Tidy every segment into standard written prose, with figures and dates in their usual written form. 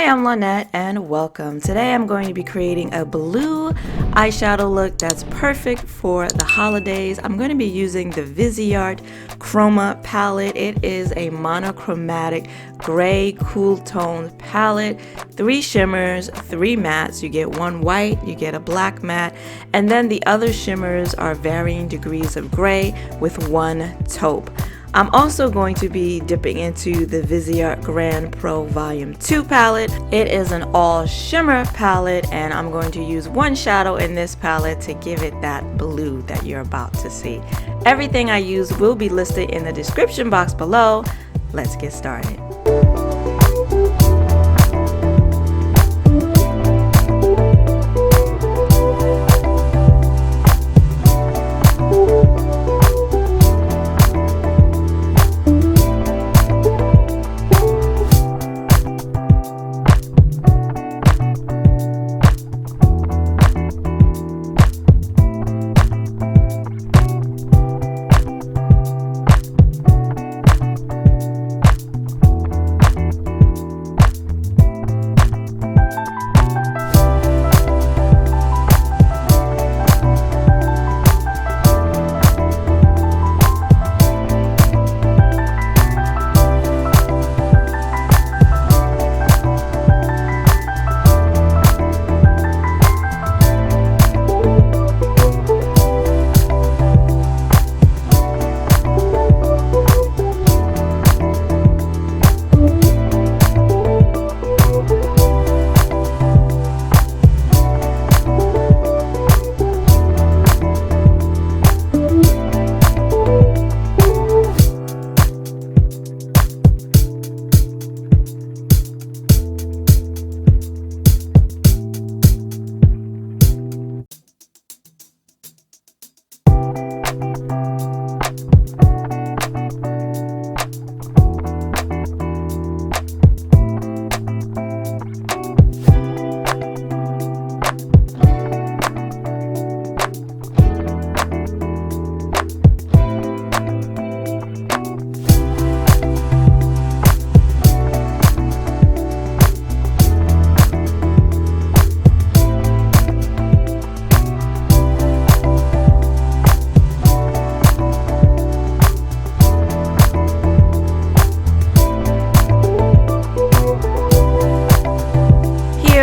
Hi, I'm Lynette and welcome. Today I'm going to be creating a blue eyeshadow look that's perfect for the holidays. I'm going to be using the Viseart Chroma palette. It is a monochromatic gray cool toned palette. 3 shimmers, 3 mattes. You get 1 white, you get a black matte, and then the other shimmers are varying degrees of gray with 1 taupe. I'm also going to be dipping into the Viseart Grande Pro Volume 2 palette. It is an all shimmer palette and I'm going to use 1 shadow in this palette to give it that blue that you're about to see. Everything I use will be listed in the description box below. Let's get started.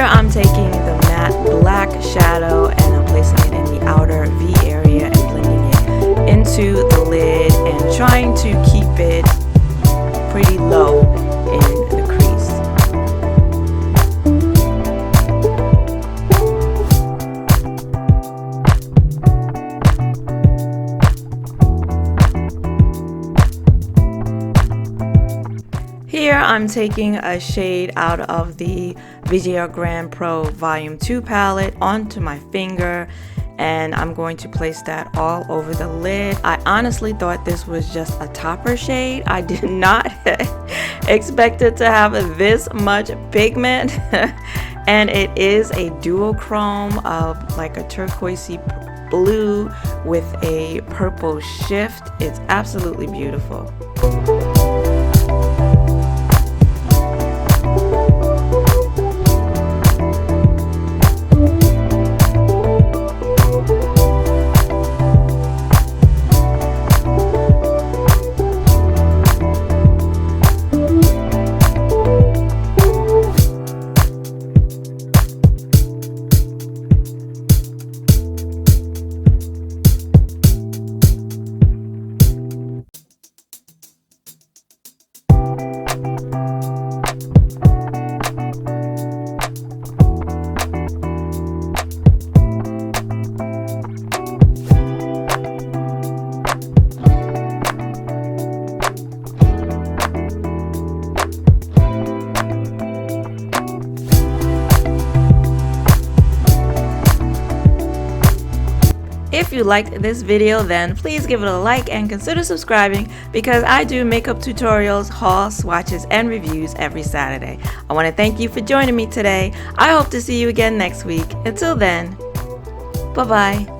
I'm taking the matte black shadow and I'm placing it in the outer V area and blending it into the lid and trying to keep it pretty low in the crease. Here I'm taking a shade out of the Viseart Grande Pro Volume 2 palette onto my finger and I'm going to place that all over the lid. I honestly thought this was just a topper shade. I did not expect it to have this much pigment and it is a duochrome of like a turquoisey blue with a purple shift. It's absolutely beautiful. If you liked this video, then please give it a like and consider subscribing because I do makeup tutorials, hauls, swatches, and reviews every Saturday. I want to thank you for joining me today. I hope to see you again next week. Until then, bye-bye.